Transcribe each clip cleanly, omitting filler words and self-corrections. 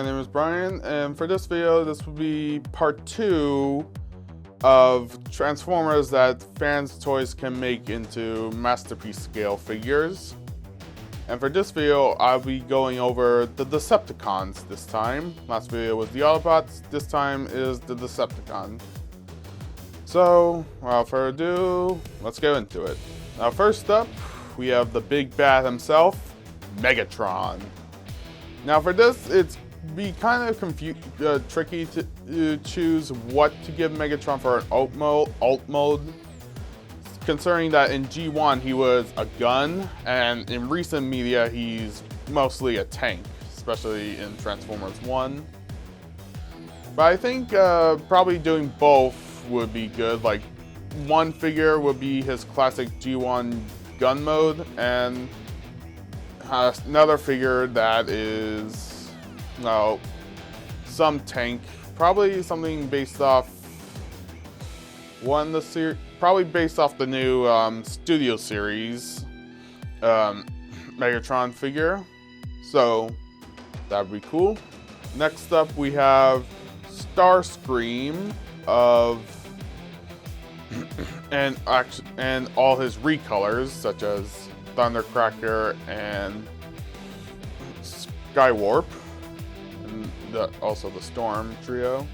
my name is Brian, and for this video, this will be part 2 of Transformers that FansToys can make into masterpiece scale figures. And for this video, I'll be going over the Decepticons this time. Last video was the Autobots, this time is the Decepticons. So, without further ado, let's get into it. Now first up, we have the big bad himself, Megatron. Now for this, it's be kind of tricky to choose what to give Megatron for an alt mode, considering that in G1 he was a gun, and in recent media he's mostly a tank, especially in Transformers 1. But I think probably doing both would be good. Like, one figure would be his classic G1 gun mode, and another figure that is, well, some tank, probably something based off probably based off the new Studio Series Megatron figure. So that'd be cool. Next up, we have Starscream and all his recolors, such as Thundercracker and Skywarp, and also the Storm trio.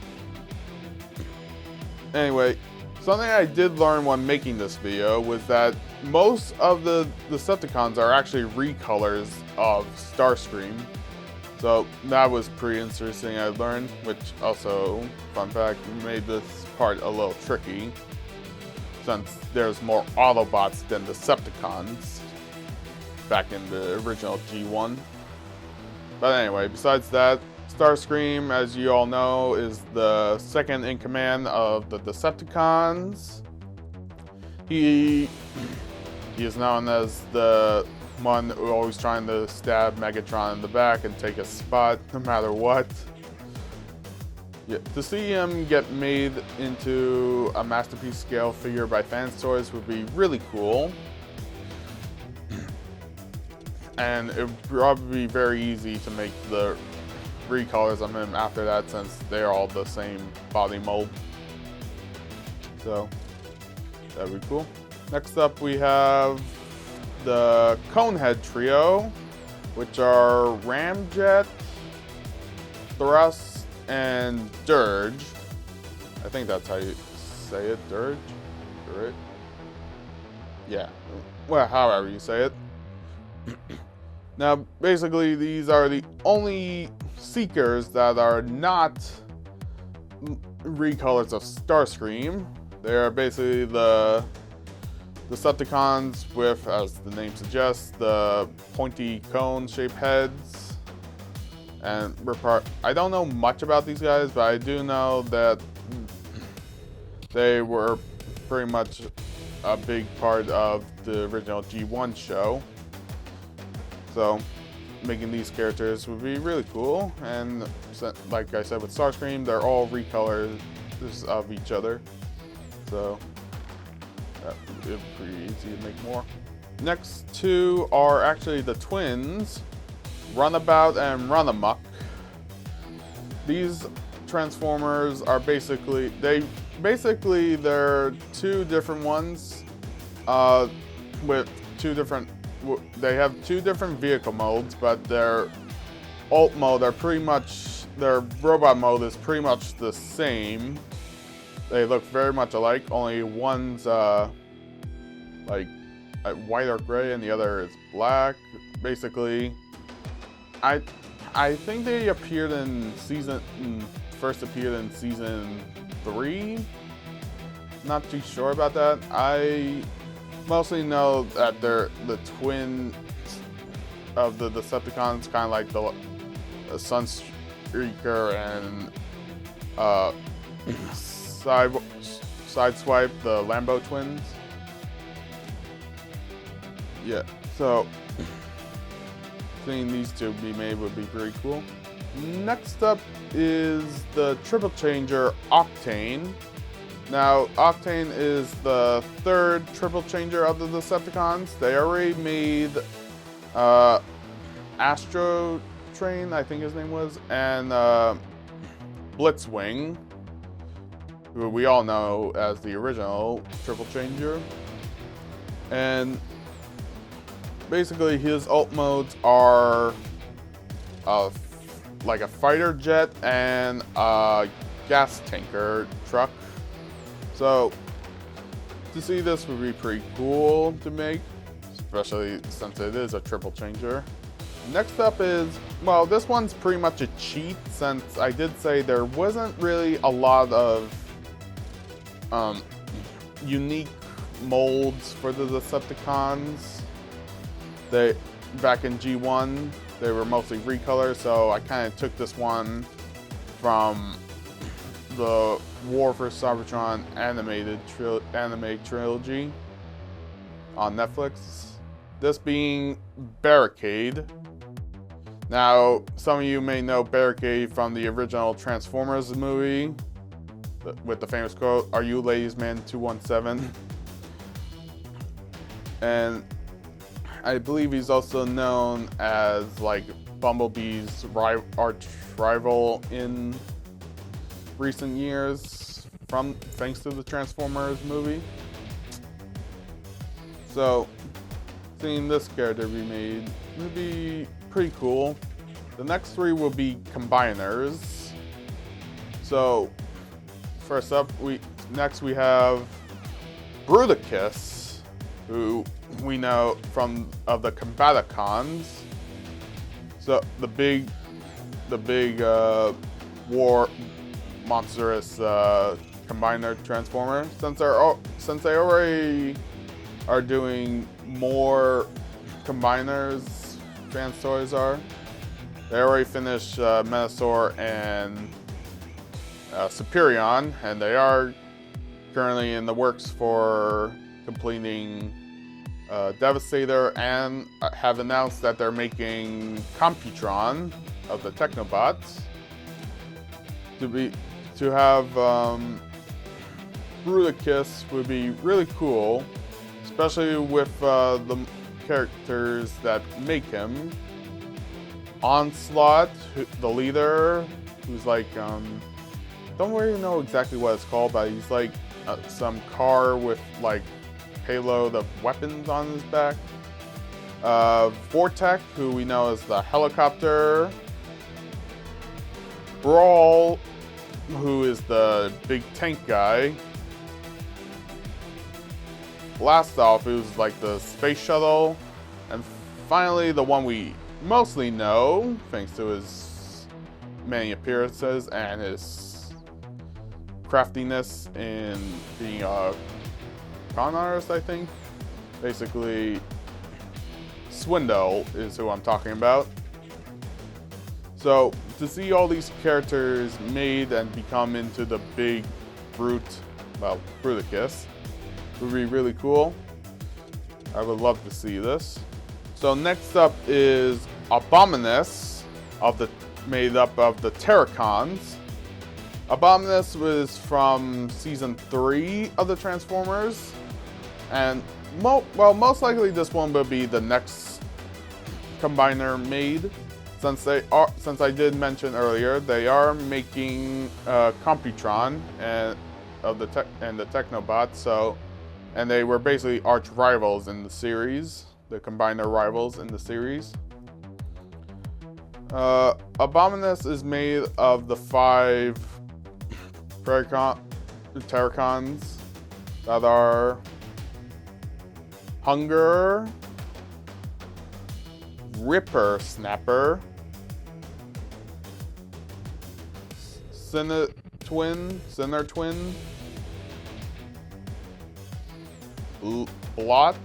Anyway, something I did learn when making this video was that most of the Decepticons are actually recolors of Starscream. So that was pretty interesting, I learned, which also, fun fact, made this part a little tricky, since there's more Autobots than Decepticons back in the original G1. But anyway, besides that, Starscream, as you all know, is the second in command of the Decepticons. He is known as the one who always trying to stab Megatron in the back and take a spot no matter what. Yeah, to see him get made into a masterpiece scale figure by FansToys would be really cool. And it would probably be very easy to make the recolors of him after that, since they're all the same body mold. So that'd be cool. Next up, we have the ConeHead trio, which are Ramjet, Thrust, and Dirge. I think that's how you say it, Dirge? Right? Yeah, well, however you say it. Now, basically, these are the only Seekers that are not recolors of Starscream. They are basically the Decepticons with, as the name suggests, the pointy cone-shaped heads. And I don't know much about these guys, but I do know that they were pretty much a big part of the original G1 show. So making these characters would be really cool, and like I said with Starscream, they're all recolors of each other, so that would be pretty easy to make more. Next two are actually the twins, Runabout and Runamuck. These Transformers are basically they're two different ones with two different. They have two different vehicle modes, but their alt mode are pretty much, their robot mode is pretty much the same. They look very much alike, only one's like white or gray and the other is black. Basically, I think they first appeared in season 3. Not too sure about that. I mostly know that they're the twin of the Decepticons, kind of like the Sunstreaker and Sideswipe, the Lambo twins. Yeah, so seeing these two be made would be pretty cool. Next up is the triple changer Octane. Now, Octane is the third triple changer of the Decepticons. They already made Astro Train, I think his name was, and Blitzwing, who we all know as the original Triple Changer. And basically his ult modes are like a fighter jet and a gas tanker truck. So to see this would be pretty cool to make, especially since it is a triple changer. Next up is, well, this one's pretty much a cheat, since I did say there wasn't really a lot of unique molds for the Decepticons. Back in G1, they were mostly recolors, so I kind of took this one from the War for Cybertron anime trilogy on Netflix. This being Barricade. Now, some of you may know Barricade from the original Transformers movie with the famous quote, "Are you ladies man 217?" And I believe he's also known as like Bumblebee's arch rival in recent years, thanks to the Transformers movie. So seeing this character be made would be pretty cool. The next three will be combiners. So first up, we have Bruticus, who we know from the Combaticons. So the big war monstrous combiner transformer. Since they already are doing more combiners, FansToys are. They already finished Metasaur and Superion, and they are currently in the works for completing Devastator, and have announced that they're making Computron of the Technobots. To have Bruticus would be really cool, especially with the characters that make him. Onslaught, the leader, who's like, don't really know exactly what it's called, but he's like some car with like payload of weapons on his back. Vortec, who we know as the helicopter. Brawl, who is the big tank guy. Blastoff, who's like the space shuttle. And finally, the one we mostly know, thanks to his many appearances and his craftiness in being a con artist, I think. Basically, Swindle is who I'm talking about. So, to see all these characters made and become into the big Bruticus would be really cool. I would love to see this. So next up is Abominus, made up of the Terrercons. Abominus was from season 3 of the Transformers, and most likely this one will be the next combiner made. Since I did mention earlier, they are making Computron and the Technobots. And they were basically arch rivals in the series, the combiner rivals in the series. Abominus is made of the 5 Terrercons that are Hunger, Ripper Snapper, Sinner Twin, Blot,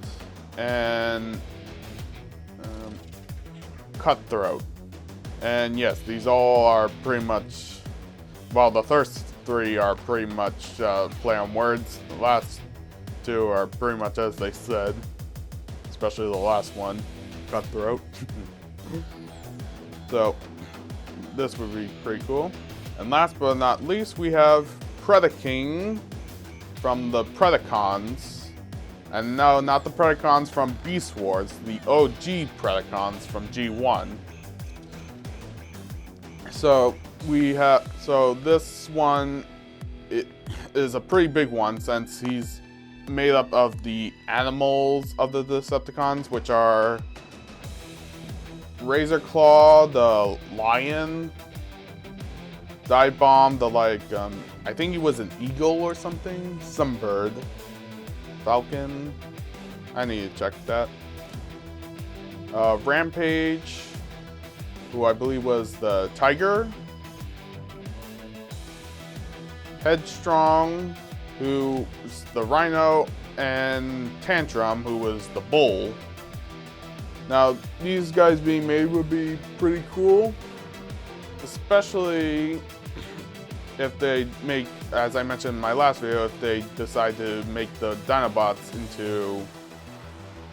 and Cutthroat. And yes, these all are pretty much, well, the first 3 are pretty much play on words. The last 2 are pretty much as they said, especially the last one, Cutthroat. So this would be pretty cool. And last but not least, we have PredaKing from the Predacons. And no, not the Predacons from Beast Wars, the OG Predacons from G1. So this one, it is a pretty big one since he's made up of the animals of the Decepticons, which are Razor Claw, the lion, Dive Bomb, the I think he was an eagle or something, some bird, falcon. I need to check that. Rampage, who I believe was the tiger. Headstrong, who was the rhino, and Tantrum, who was the bull. Now, these guys being made would be pretty cool, especially if they make, as I mentioned in my last video, if they decide to make the Dinobots into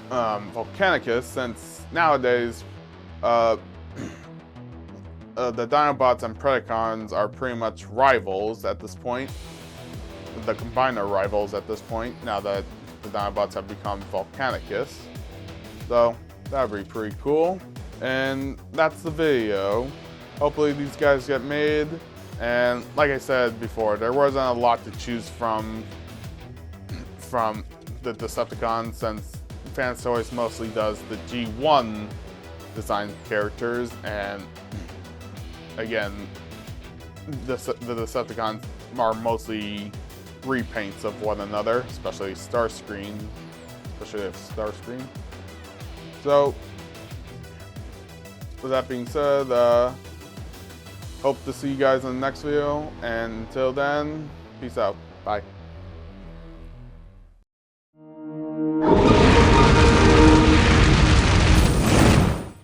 Volcanicus, since nowadays the Dinobots and Predacons are pretty much rivals at this point. The combiner rivals at this point, now that the Dinobots have become Volcanicus. So, that'd be pretty cool. And that's the video. Hopefully these guys get made. And like I said before, there wasn't a lot to choose from the Decepticons, since FansToys mostly does the G1 design characters, and again, the Decepticons are mostly repaints of one another, especially Starscream. So, with that being said, hope to see you guys in the next video, and until then, peace out. Bye.